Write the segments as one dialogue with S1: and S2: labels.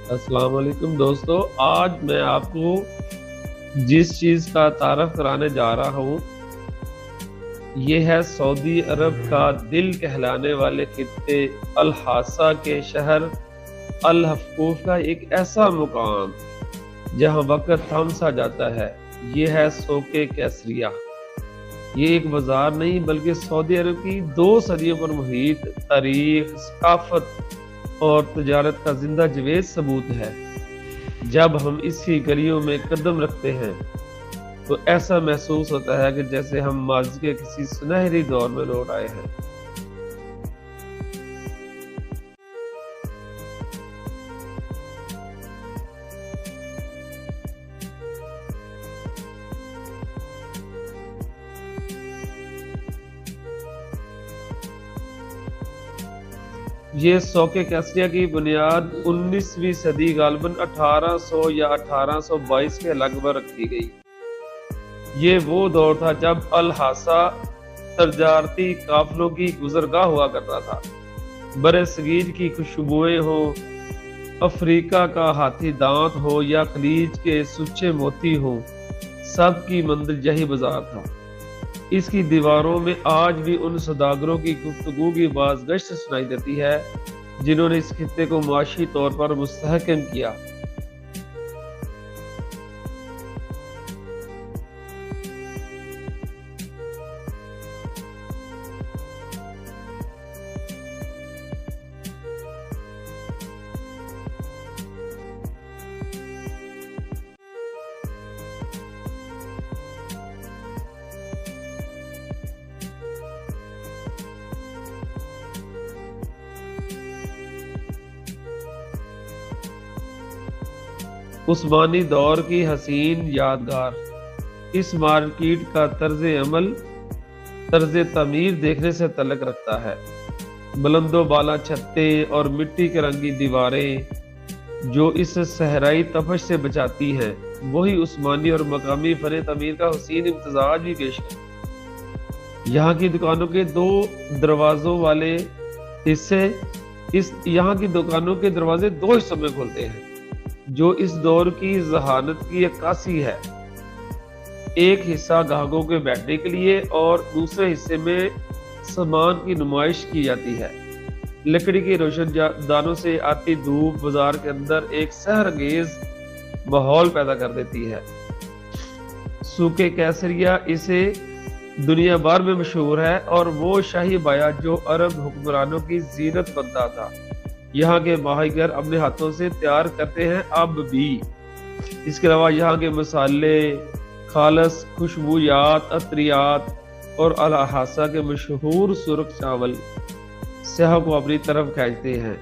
S1: السلام علیکم دوستو، آج میں آپ کو جس چیز کا تعارف کرانے جا رہا ہوں یہ ہے سعودی عرب کا دل کہلانے والے خطے الحاسا کے شہر الحفکوف کا ایک ایسا مقام جہاں وقت تھم سا جاتا ہے۔ یہ ہے سوق کیسریہ۔ یہ ایک بازار نہیں بلکہ سعودی عرب کی 2 صدیوں پر محیط تاریخ، ثقافت اور تجارت کا زندہ جاوید ثبوت ہے۔ جب ہم اس کی گلیوں میں قدم رکھتے ہیں تو ایسا محسوس ہوتا ہے کہ جیسے ہم ماضی کے کسی سنہری دور میں لوٹ آئے ہیں۔ یہ سوق کیسریہ کی بنیاد 19ویں صدی غالباً 1800 یا 1822 کے لگ بھگ رکھی گئی۔ یہ وہ دور تھا جب الحاسا تجارتی قافلوں کی گزرگاہ ہوا کرتا تھا۔ برِ صغیر کی خوشبوئیں ہوں، افریقہ کا ہاتھی دانت ہو یا خلیج کے سچے موتی ہوں، سب کی منزل یہی بازار تھا۔ اس کی دیواروں میں آج بھی ان سوداگروں کی گفتگو کی بازگشت سنائی دیتی ہے جنہوں نے اس خطے کو معاشی طور پر مستحکم کیا۔ عثمانی دور کی حسین یادگار۔ اس مارکیٹ کا طرز عمل طرز تعمیر دیکھنے سے تعلق رکھتا ہے۔ بلند و بالا چھتیں اور مٹی کے رنگی دیواریں جو اس صحرائی تپش سے بچاتی ہیں، وہی عثمانی اور مقامی فن تعمیر کا حسین امتزاج بھی پیش کرتی۔ یہاں کی دکانوں کے 2 دروازوں والے حصے یہاں کی دکانوں کے دروازے 2 حصوں میں کھلتے ہیں جو اس دور کی ذہانت کی عکاسی ہے۔ ایک حصہ گاہکوں کے بیٹھنے کے لیے اور دوسرے حصے میں سامان کی نمائش کی جاتی ہے۔ لکڑی کی روشن دانوں سے آتی دھوپ بازار کے اندر ایک سحر انگیز ماحول پیدا کر دیتی ہے۔ سوق کیسریہ اسے دنیا بھر میں مشہور ہے اور وہ شاہی بایا جو عرب حکمرانوں کی زینت بنتا تھا، یہاں کے ماہی گیر اپنے ہاتھوں سے تیار کرتے ہیں اب بھی۔ اس کے علاوہ یہاں کے مسالے، خالص خوشبویات، عطریات اور الحاسا کے مشہور سرخ چاول سیاحوں کو اپنی طرف کھینچتے ہیں۔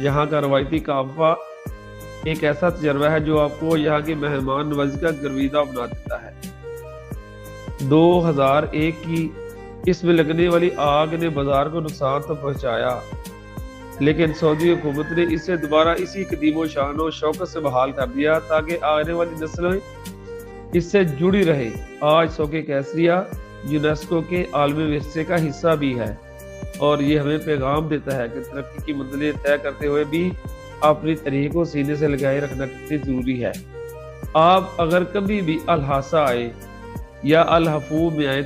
S1: یہاں کا روایتی قافلہ ایک ایسا تجربہ ہے جو آپ کو یہاں کی مہمان نوازی کا گرویدہ بنا دیتا ہے۔ 2001 کی اس میں لگنے والی آگ نے بازار کو نقصان تو پہنچایا، لیکن سعودی حکومت نے اسے دوبارہ اسی قدیم و شان و شوکت سے بحال کر دیا تاکہ آنے والی نسلیں اس سے جڑی رہے۔ آج سوق کیسریہ یونیسکو کے عالمی ورثے کا حصہ بھی ہے اور یہ ہمیں پیغام دیتا ہے کہ ترقی کی منزلیں طے کرتے ہوئے بھی اپنی تاریخ کو سینے سے لگائے رکھنا کتنی ضروری ہے۔ آپ اگر کبھی بھی الحاسا آئے یا الحفوف میں آئے